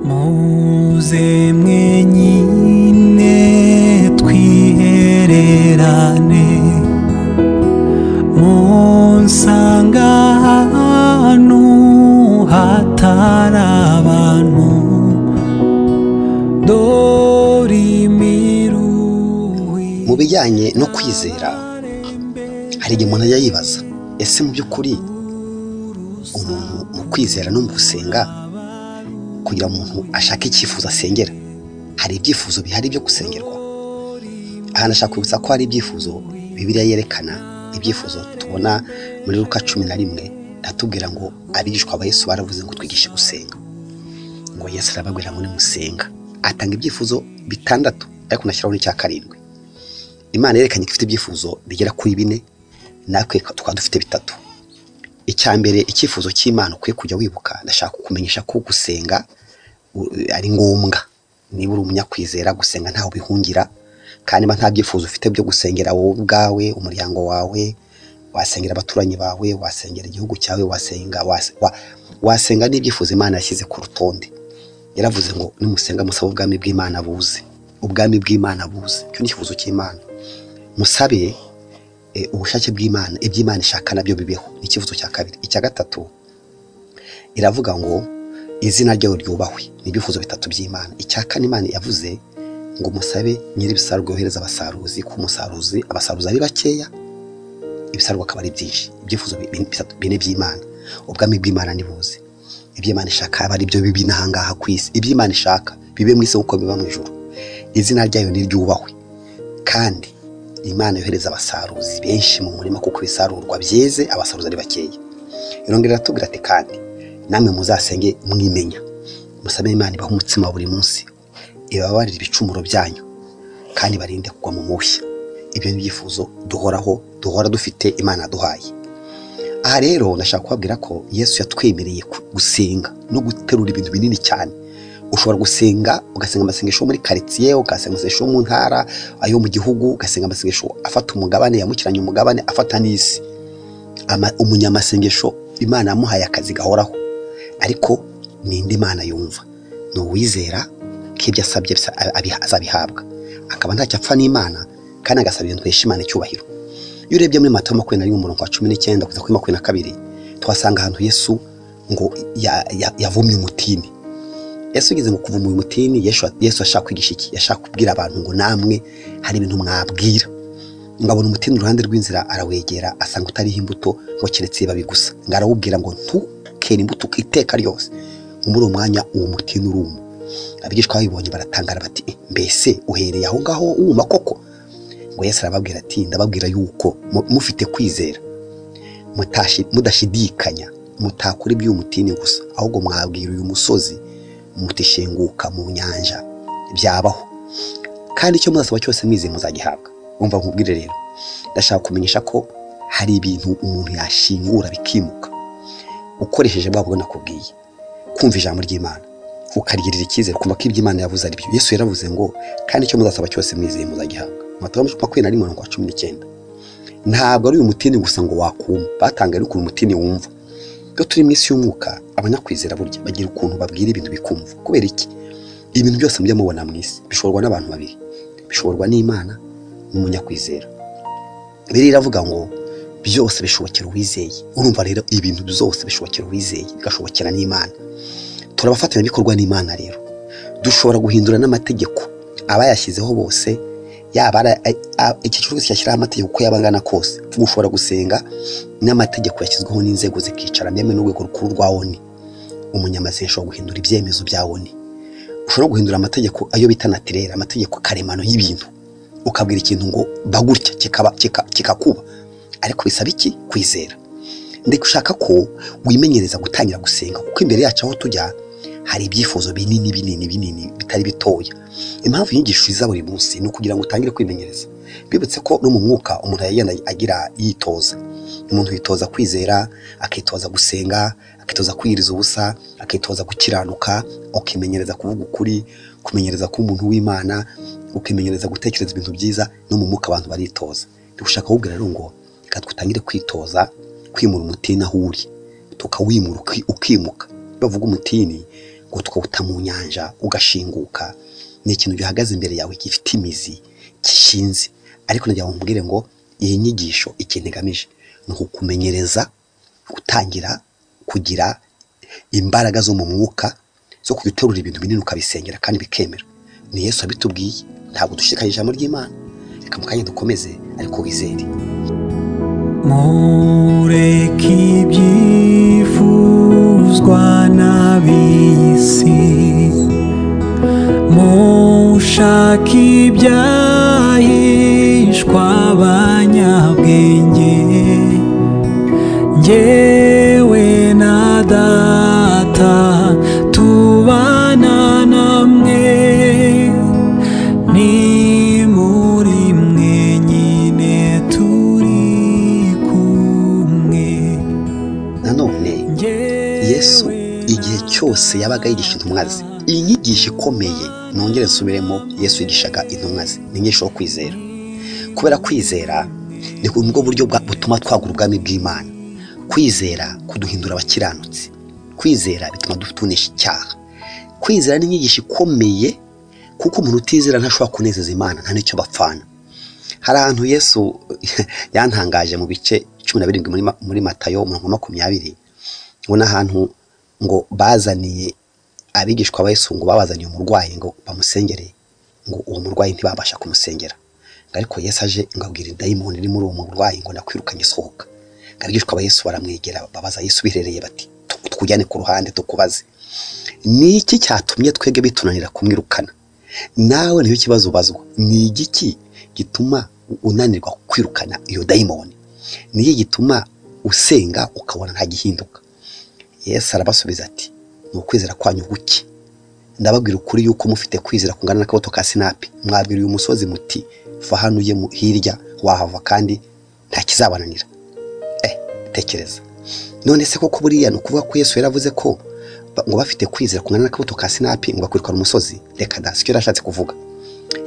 muze mwenyine twihererane munsanga ahantu hatari abantu dore imiruhi. Mu bijyanye no kwizera hari igihe umuntu ajya yibaza, ese mu by'ukuri umuntu mu kwizera no mu gusenga kugira umuntu ashaka icyifuzo asengera, hari ibyifuzo bihari byo gusengerwa? Aha ndashaka kwibutsa ko hari ibyifuzo Bibiliya yerekana, ibyifuzo tubona muri Luka 11 atubwira ngo abigishwa ba Yesu baravuze ngo twigishe gusenga, ngo Yesu arababwira ngo nimusenga, atanga ibyifuzo bitandatu ariko nashyiraho n'icya karindwi. Imana yerekanye ko ifite ibyifuzo bigera kuri 4, natwe tukaba dufite 3. Icya mbere, icyifuzo cy'Imana ukwiye kujya wibuka, ndashaka kukumenyesha ko gusenga ari ngombwa. Niba uri umunyakwizera, gusenga ntaho bihungira, kandi nta byifuzo ufite byo gusengera wowe ubwawe, umuryango wawe, wasengera abaturanyi bawe, wasengera igihugu cyawe, wasenga n'ibyifuzo Imana yashyize ku rutonde. Yaravuze ngo nimusenga musabe ubwami bw'Imana buze, ubwami bw'Imana buze. Cyo n'icyifuzo cy'Imana. Musabe ubushake bw'Imana, iby'Imana ishaka nabyo bibeho. Icyifuzo cya kabiri. Icya gatatu iravuga ngo izina ryayo ryubahwe. Ni ibyifuzo 3 by'Imana. Icya kane Imana yavuze ngo musabe nyir'ibisarurwa yohereza abasaruzi, ku musaruzi abasaruzi ari bakeya, ibisarurwa akaba ari byinshi. Ibyifuzo 4 by'Imana. Ubwami bw'Imana nibuze, iby'Imana ishaka aba ari byo bibi nahangaha ku isi. Iby'Imana ishaka bibe mu isi uko biba mu ijuru. Izina ryayo ni ryubahwe, kandi Imana yohereza abasaruzi benshi mu murima kuko ibisarurwa byeze, abasaruzi ari bakeya. Irongera iratubwira ati kandi namwe muzasenge mwimenya, musabe Imana ibaha umutsima buri munsi, ibabarire ibicumuro byanyu, kandi barinde kugwa mu mushya. Ibyo ni ibyifuzo duhora dufite Imana duhaye. Aha rero ndashaka kubabwira ko Yesu yatwemereye gusenga no guterura ibintu binini cyane. Ushobora gusenga, ugasenga amasengesho muri quartier, ugasenga amasengesho mu ntara, ayo mu gihugu, ugasenga amasengesho afata umugabane, yamukiranye umugabane, afata n'isi. Umunyamasengesho Imana yamuhaye akazi gahoraho, ariko ninde Imana yumva? No wizera k'ibyo asabye azabihabwa, akaba ntacyo apfa n'Imana, kandi agasaba ibintu Imana icyubahiro. Iyo urebye muri Matayo 21:19 kugeza kuri 22, twasanga ahantu Yesu ngo yavumye umutini. Yesu ugeze ngo kuvuma uyu mutini, Yesu ashaka kwigisha iki? Yashaka kubwira abantu ngo namwe hari ibintu mwabwira. Ngabona umutini uruhande rw'inzira, arawegera asanga utariho imbuto, ngo keretse babi gusa. Ngarawubwira ngo ntukere imbuto iteka ryose. Muri umwanya uwo mutini uruma. Abigishwa babibonye baratangara bati, mbese uhereye aho ngaho wuma koko? Ngo Yesu arababwira ati, ndababwira yuko mufite kwizera, mudashidikanya, mutakora iby'uyu mutini gusa, ahubwo mwabwira uyu musozi mutishenguka mu nyanja, byabaho. Kandi icyo muzasaba cyose mwizeye muzagihabwa. Umva nkubwire rero, ndashaka kumenyesha ko hari ibintu umuntu yashingura bikimuka ukoresheje bwabwo nakubwiye, kumva ijambo ry'Imana, ukarigirira icyizere, kumva ko iby'Imana yavuze ari byo. Yesu yaravuze ngo kandi icyo muzasaba cyose mwizeye muzagihabwa. Matayo 21:19. Ntabwo ari uyu mutini gusa ngo wakuma, batanga ari ukuntu umutini wumva. Iyo turi mu isi y'umwuka, abanyakwizera burya bagira ukuntu babwira ibintu bikumva. Kubera iki? Ibintu byose mujya mubona mu isi bishoborwa n'abantu babiri, bishoborwa n'Imana n'umunyakwizera. Biri iravuga ngo byose bishobokera uwizeye. Urumva rero ibintu byose bishobokera uwizeye, bigashobokera n'Imana. Turabafatanya bikorwa n'Imana rero. Dushobora guhindura n'amategeko abayashyizeho bose, yaba icyiciro cyashyiraho amategeko uko yabangana kose. Ushobora gusenga n'amategeko yashyizweho n'inzego zikicara meme n'urwego rukuru rwa ONU. Umunyamasengesho wo guhindura ibyemezo bya ONU. Ushobora guhindura amategeko ayo bita naturel, amategeko karemano y'ibintu. Ukabwira ikintu ngo bagutya kikakuba. Ariko bisaba iki? Kwizera. Ndikushaka ko wimenyereza gutangira gusenga, kuko imbere yacu aho tujya hari ibyifuzo binini bitari bitoya. Impamvu inyigisho iza buri munsi ni ukugira ngo utangire kwimenyereza. Bibutse ko no mu mwuka umuntu yagenda agira yitoza. Umuntu yitoza kwizera, akitoza gusenga, akitoza kwiriza ubusa, akitoza gukiranuka, ukimenyereza kuvuga ukuri, kumenyereza ko umuntu w'Imana, ukimenyereza gutekereza ibintu byiza. No mu mwuka abantu baritoza. Ndikushaka kubwira rero ngo reka twitangire kwitoza, kwimura umutini aho uri, tukawimura ukimuka. Bavuga umutini ngo tukawuta mu nyanja ugashinguka, ni ikintu gihagaze imbere yawe gifite imizi gishinze. Ariko nagira ngo mbwire ngo iyi nyigisho ikintu igamije ni ukukumenyereza gutangira kugira imbaraga zo mu mwuka zo kuguterura ibintu binini ukabisengera kandi bikemera. Ni Yesu abitubwiye, ntabwo dushikanye ijambo ry'Imana. Reka mu kanya dukomeze ariko wizere. mureke ibyifuzwa n'ab'isi, mushake ibyahishwa abanyabwenge, njyewe na Data tubana namwe, ni muri mwe nyine turi kumwe. Nanone Yesu igihe cyose yabaga yigisha intumwa ze, iyi nyigisho ikomeye nongere nsubiremo, Yesu yigishaga intumwa ze ni inyigisho yo kwizera. Kubera kwizera ni ubwo buryo butuma twagura ubwami bw'Imana. Kwizera kuduhindura abakiranutsi, kwizera bituma dutunesha icyaha. Kwizera ni inyigisho ikomeye kuko umuntu utizera ntashobora kunezeza Imana, nta n'icyo bapfana. Hari ahantu Yesu yantangaje mu bice 17 muri Matayo 20, ngo n'ahantu ngo bazaniye abigishwa ba Yesu, ngo babazaniye umurwayi ngo bamusengere, ngo uwo murwayi ntibabasha kumusengera. Ariko Yesu aje ngo abwira dayimoni iri muri uwo murwayi ngo nakwirukanye sohoka. Abigishwa ba Yesu baramwegera babaza Yesu birereye bati, tukujyane ku ruhande tukubaze, ni iki cyatumye twege bitunanira kumwirukana? Nawe niyo kibazo ubazwa, ni igiki gituma unanirwa kwirukana iyo dayimoni? Ni iki gituma usenga ukabona nta gihinduka? Yesu arabasubiza ati, ni ukwizera kwanyu guke. Ndababwira ukuri yuko mufite kwizera kungana n'akabuto ka sinapi, mwabwira uyu musozi muti va hano uje hirya, wahava kandi nta kizabananira. Tekereza, none se koko buriya ni ukuvuga ko Yesu yaravuze ko ngo bafite kwizera kungana n'akabuto ka sinapi ngo bakwirukana umusozi? Reka da, sicyo yarashatse kuvuga.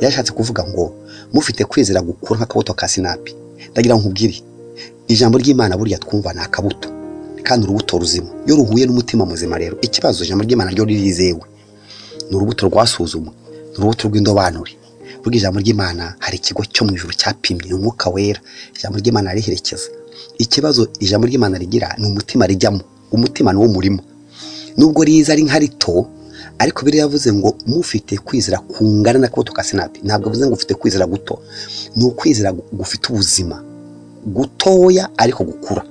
Yarashatse kuvuga ngo mufite kwizera gukura nk'akabuto ka sinapi. Ndagira ngo nkubwire, ijambo ry'Imana buriya twumva ni akabuto kandi urubuto ruzima. Iyo ruhuye n'umutima muzima rero, ikibazo ijambo ry'Imana ryo ririzewe, ni urubuto rwasuzumwe, ni urubuto rw'indobanure. Burya ijambo ry'Imana hari ikigo cyo mu ijuru cyapimye, umwuka wera, ijambo ry'Imana riherekeza. Ikibazo ijambo ry'Imana rigira ni umutima rijyamo. Umutima ni wo murimo. Nubwo riza ari nka rito, ariko biri yavuze ngo mufite kwizera kungana n'akabuto ka sinapi. Ntabwo avuze ngo ufite kwizera guto, ni ukwizera gufite ubuzima gutoya ariko gukura.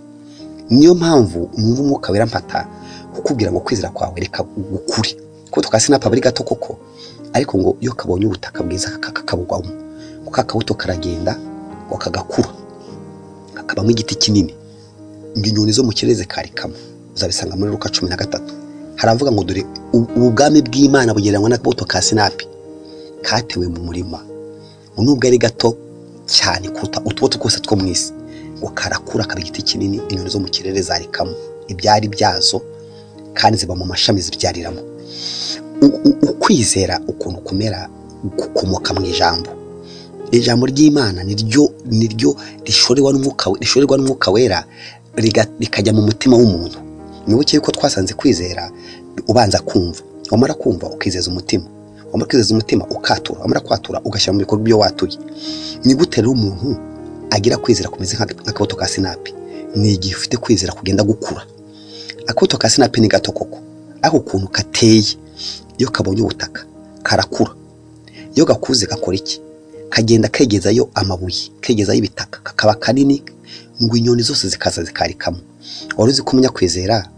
Niyo mpamvu numva umwuka wera mpata kukubwira ngo kwizera kwawe reka gukure. Akabuto ka sinapi bari gato koko, ariko ngo iyo kabonye ubutaka bwiza kakabugwamo, kabuto karagenda ngo kagakura, kakabamo igiti kinini, ngo inyoni zo mu kirere karikamo. Uzabisanga muri Luka 13. Haravuga ngo dore ubwami bw'Imana bugereranywa n'akabuto ka sinapi katewe mu murima, nubwo ari gato cyane kuruta utubuto twose two mu isi, ngo karakura kaba igiti kinini, inyoni zo mu kirere zarikamo ibyari byazo kandi ziba mu mashami zibyariramo. Ukwizera ukuntu kumera gukomoka mu ijambo. Ijambo ry'Imana niryo rishorerwa n'umwuka wera rikajya mu mutima w'umuntu. Nibuke yuko twasanze kwizera ubanza kumva, wamara kumva ukizeza umutima, wamara kwizeza umutima ukatura, wamara kwatura ugashyira mu bikorwa byo watuye. Ni gute rero umuntu agira kwizera kumeze nk'akabuto ka sinapi? Ni igihe ufite kwizera kugenda gukura. Akabuto ka sinapi ni gato koko, ariko ukuntu kateye, iyo kabonye ubutaka karakura. Iyo gakuze gakora iki? Kagenda kegezayo amabuye, kegezayo ibitaka, kakaba kanini, ngo inyoni zose zikaza zikarikamo. Wari uzi ko umunyakwizera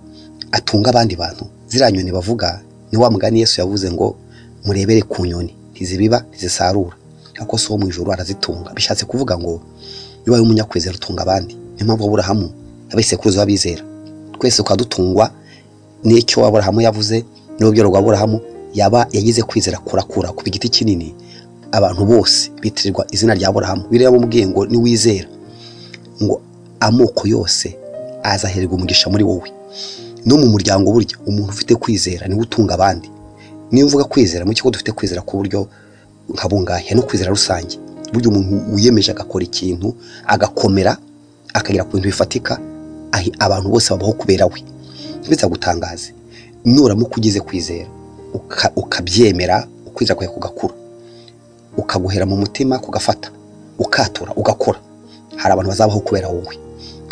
atunga abandi bantu? Ziriya nyoni bavuga ni wa mugani Yesu yavuze ngo murebere ku nyoni, ntizibiba ntizisarura, ariko so mu ijuru arazitunga. Bishatse kuvuga ngo iyo ari umunyakwizera utunga abandi. Niyo mpamvu Aburahamu abisekuruza babizera, twese ukadutungwa n'icyo Aburahamu yavuze. N'ubyo rwa Aburahamu yagize kwizera kurakura ku giti kinini, abantu bose bitirirwa izina rya Aburahamu. Biriya bamubwiye ngo ni wizera, ngo amoko yose azahererwa umugisha muri wowe. No mu muryango burya umuntu ufite kwizera ni utunga abandi. Niyo mvuga kwizera mu kigo dufite kwizera ku buryo nkabungahe no kwizera rusange. Burya umuntu wiyemeje agakora ikintu agakomera akagira ku bintu bifatika, abantu bose babaho kubera we. Ndetse gutangaze nuramuka ugize kwizera ukabyemera, ukwizera kwawe kugakura, ukaguhera mu mutima, kugafata, ukatura, ugakora, hari abantu bazabaho kubera wowe.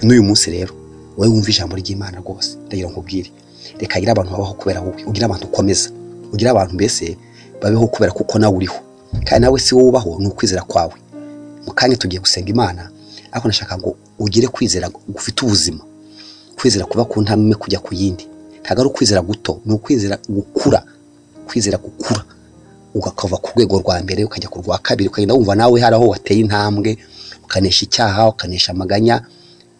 N'uyu munsi rero wowe wumva ijambo ry'Imana rwose, ndagira nkubwire, reka gira abantu babaho kubera wowe, ugira abantu ukomeza, ugira abantu mbese babeho kubera kuko nawe uriho, kandi nawe si wowe ubaho, ni ukwizera kwawe. Mukanya tugiye gusenga Imana, ariko nashaka ngo ugire kwizera gufite ubuzima, kwizera kuba ku ntambwe kujya ku yindi. Ntago ari ukwizera guto, ni ukwizera gukura, kwizera gukura ugakava ku rwego rwa mbere ukajya ku rwa kabiri, ukagenda wumva nawe hari aho wateye intambwe, ukanesha icyaha, ukanesha amaganya.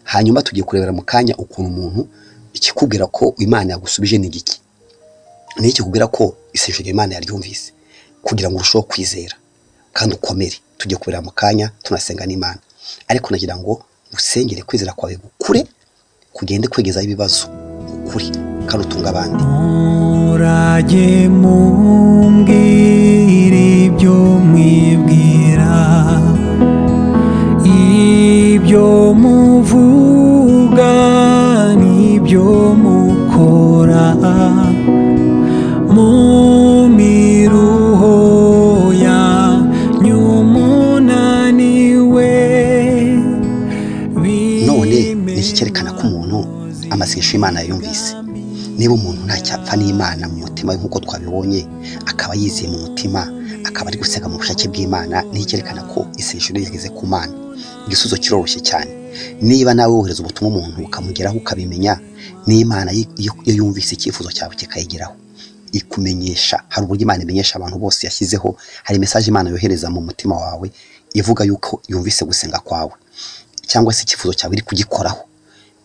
Hanyuma tugiye kurebera mu kanya ukuntu umuntu ikikubwira ko Imana yagusubije ni giki, ni iki kubwira ko isengesho Imana yaryumvise, kugira ngo urusheho kwizera kandi ukomere. Tugiye kurebera mu kanya tunasenga n'Imana, ariko nagira ngo usengere kwizera kwawe gukure, kugende kwegezaho ibibazo ukuri kandi utunga abandi. Murage mumbwira ibyo mwibwira, ibyo muvuga n'ibyo mukora, mu miruho yanyu munaniwe. None niki cyerekana ko umuntu amasengesho y'Imana yumvise? Niba umuntu ntacyapfa n'Imana mu mutima we nk'uko twabibonye, akaba yizeye mu mutima, akaba ari gusenga mu bushake bw'Imana, niki cyerekana ko isengesho yageze ku Mana. Igisubizo kiroroshye cyane. Niba nawe wohereza ubutumwa umuntu ukamugeraho ukabimenya, n'Imana iyo yumvise icyifuzo cyawe kikayigeraho, ikumenyesha. Hari uburyo Imana imenyesha abantu bose yashyizeho, hari message Imana yohereza mu mutima wawe ivuga yuko yumvise gusenga kwawe, cyangwa se icyifuzo cyawe iri kugikoraho.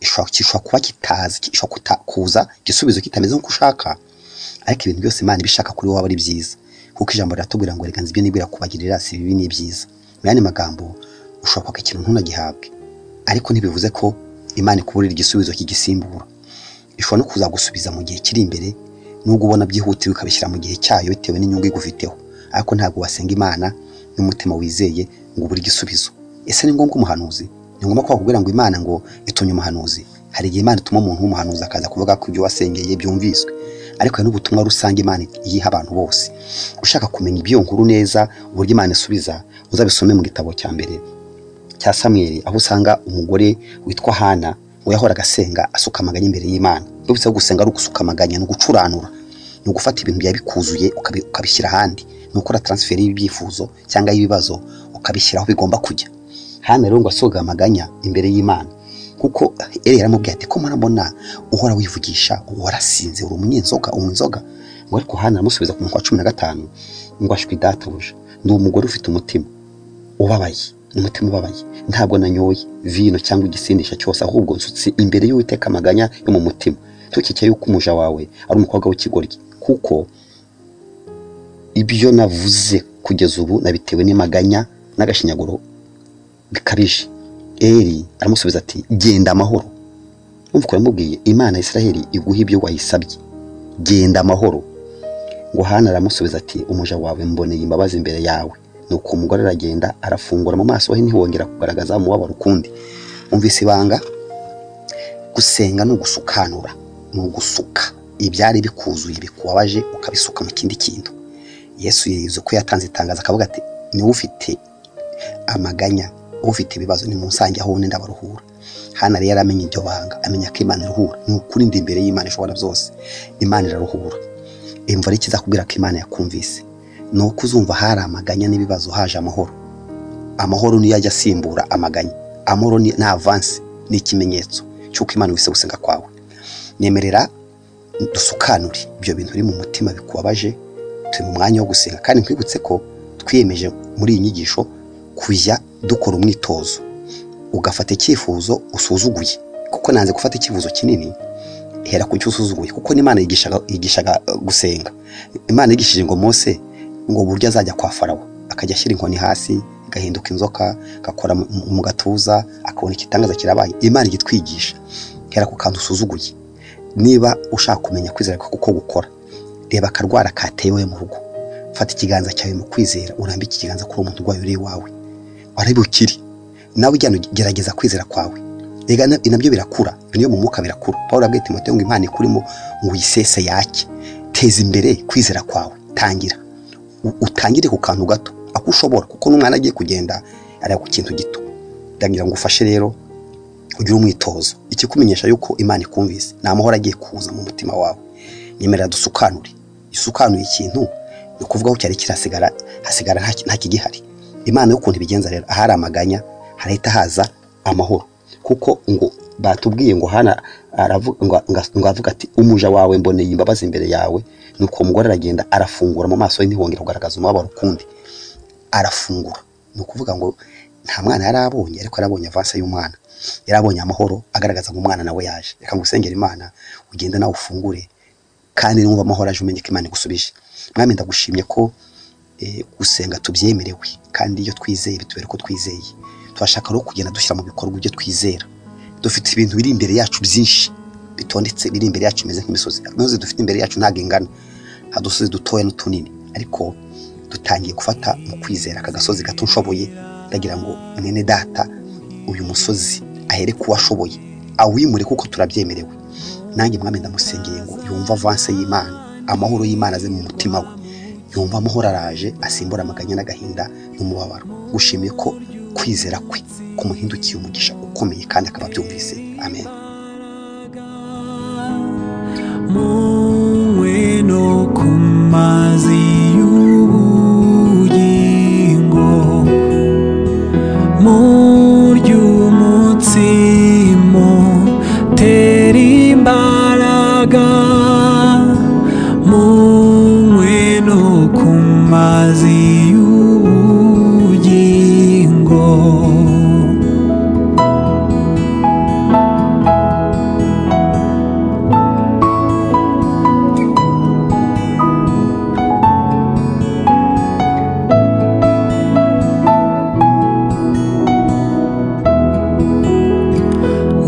Ishobora kuba kitazi, ishobora kuza igisubizo kitameze nk'uko ushaka, ariko ibintu byose Imana ibishaka kuri wowe ari byiza, kuko ijambo riratubwira ngo reka nzibyo nibwira kubagirira si bibi ni byiza. Mu yandi magambo, ushobora kwaka ikintu ntunagihabwe, ariko ntibivuze ko Imana ikuburira igisubizo kigisimbura. Ishobora no kuza gusubiza mu gihe kiri imbere, nubwo ubona byihutiwe ukabishyira mu gihe cyayo bitewe n'inyungu igufiteho, ariko ntabwo wasenga Imana n'umutima wizeye ngo ubure igisubizo. Ese ni ngombwa umuhanuzi? Ni ngombwa ko bakubwira ngo Imana ngo itumye umuhanuzi? Hari igihe Imana ituma umuntu w'umuhanuzi akaza kuvuga ko ibyo wasengeye byumviswe, ariko hari n'ubutumwa rusange Imana yiha abantu bose. Ushaka kumenya ibyo nkuru neza, uburyo Imana isubiza, uzabisome mu gitabo cya mbere cya Samweli, aho usanga umugore witwa Hana ngo yahoraga asenga asuka amaganya imbere y'Imana. Ubitse gusenga ari ugusuka amaganya, no gucuranura, no gufata ibintu bya bikuzuye ukabishyira ahandi, no gukora transfer y'ibyifuzo cyangwa y'ibibazo ukabishyiraho bigomba kujya. Hana rero ngo asoga amaganya imbere y'Imana, kuko Eli yaramubwiye ati ko murabona uhora wivugisha, warasinze, uri umunyenzoga, umunzoga. Ngo ariko Hana aramusubiza ku 15 ngo ashwi databuja, ndi umugore ufite umutima ubabaye, umutima ubabaye, ntabwo nanyoye vino cyangwa igisindisha cyose, ahubwo nsutse imbere y'Uwiteka amaganya yo mu mutima. Tukikeye yuko umuja wawe ari umukobwa w'ikigoryi, kuko ibyo navuze kugeza ubu nabitewe n'imaganya n'agashinyaguro bikabije. Eli aramusubiza ati genda amahoro. Umva ko yamubwiye Imana ya Isiraheli iguha ibyo wayisabye, genda amahoro. Ngo Hana aramusubiza ati umuja wawe mboneye imbabazi imbere yawe. Nuko umugore aragenda, arafungura mu maso he, ntihongera kugaragaza umubabaro ukundi. Umvise ibanga, gusenga no gusukanura, no gusuka ibyari bikuzuye bikubabaje ukabisuka mu kindi kintu. Yesu yize ko yatanze itangaza akavuga ati ni ufite amaganya, ufite ibibazo ni munsange aho nenda baruhura. Hana rero yaramenye ibyo banga, amenya ko Imana iruhura. Ni ukuri ndi imbere y'Imana ishobora byose, Imana iraruhura. Imva ari kiza kubwira ko Imana yakumvise, no kuzumva hari amaganya n'ibibazo haje amahoro. Amahoro niyo ajya asimbura amaganya. Amahoro ni avance, ni ikimenyetso cy'uko Imana wise gusenga kwawe. Nemerera dusukanure ibyo bintu biri mu mutima bikubabaje, turi mu mwanya wo gusenga. Kandi nkwibutse ko twiyemeje muri iyi nyigisho kujya dukora umwitozo, ugafata icyifuzo usuzuguye, kuko nanze gufata icyifuzo kinini. Hera ku cyo usuzuguye, kuko n'Imana yigishaga gusenga. Imana yigishije ngo Mose ngo burya azajya kwa Farawo akajya ashyira inkoni hasi igahinduka inzoka, akakora mu gatuza, akabona ikitangaza kirabaye. Imana igitwigisha. Hera ku kantu usuzuguye. Niba ushaka kumenya kwizera kuko gukora, reba akarwara katewe mu rugo, fata ikiganza cyawe mu kwizera, urambike ikiganza kuri umuntu urwaye uri wawe, warebe ukiri. Nawe ujyana gerageza kwizera kwawe, rega nabyo birakura, niyo mu mwuka birakura. Paulo abwiye Timoteyo ngo Imana ikurimo ngo uyisese yake. teza imbere kwizera kwawe. Tangira utangire ku kantu gato ako ushobora, kuko n'umwana agiye kugenda ari ku kintu gito. Ndagira ngo ufashe rero ugira umwitozo. Ikikumenyesha yuko Imana ikumvise ni amahoro agiye kuza mu mutima wawe. Nyemerera dusukanure. Isukanuye ikintu ni kuvuga ko cyari kirasigara, hasigara nta kigihari. Imana y'ukuntu ibigenza rero, ahari amaganya harahita haza amahoro, kuko ngo batubwiye ngo hana aravuga ati umuja wawe mboneye imbabazi imbere yawe. Nuko umugore aragenda arafungura mu maso ye, ntihongera kugaragaza umubabaro ukundi, arafungura. Ni ukuvuga ngo nta mwana yarabonye, ariko yarabonye avance y'umwana, yarabonye amahoro agaragaza ngo umwana nawe yaje. Reka ngusengera Imana ugende nawe ufungure, kandi numva amahoro aje umenye ko Imana igusubije. Mwami ndagushimye ko gusenga tubyemerewe, kandi iyo twizeye bitubera ko twizeye. Twashaka rero kugenda dushyira mu bikorwa ibyo twizera. Dufite ibintu biri imbere yacu byinshi bitondetse, biri imbere yacu meze nk'imisozi. Imisozi dufite imbere yacu ntago ingana, hadusozi dutoya n'utunini, ariko dutangiye gufata mu kwizera aka gasozi gato nshoboye. Ndagira ngo mwene data uyu musozi ahere kuba ashoboye awimure, kuko turabyemerewe. Nanjye Mwami ndamusengeye ngo yumva avance y'Imana, amahoro y'Imana aze mu mutima we, yumva amahoro araje asimbura amaganya n'agahinda n'umubabaro. Gushimiye ko kwizera kwe kumuhindukiye umugisha ukomeye, kandi akaba byumvise. Amen. Muwe no kumazi y'ubugingo, murya umutsimo tera imbaraga, muwe no kumazi y'ubugingo.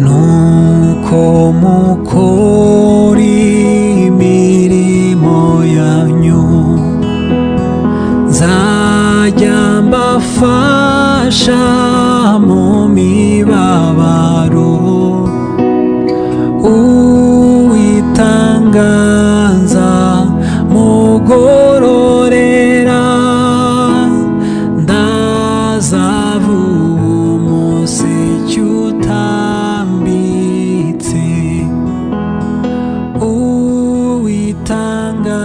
Nuko mukora imirimo yanyu, nzajya mbafasha mu mibabaro. Uwitanganza mugororera, ndazavuga umuseke utambitse. Uwitanga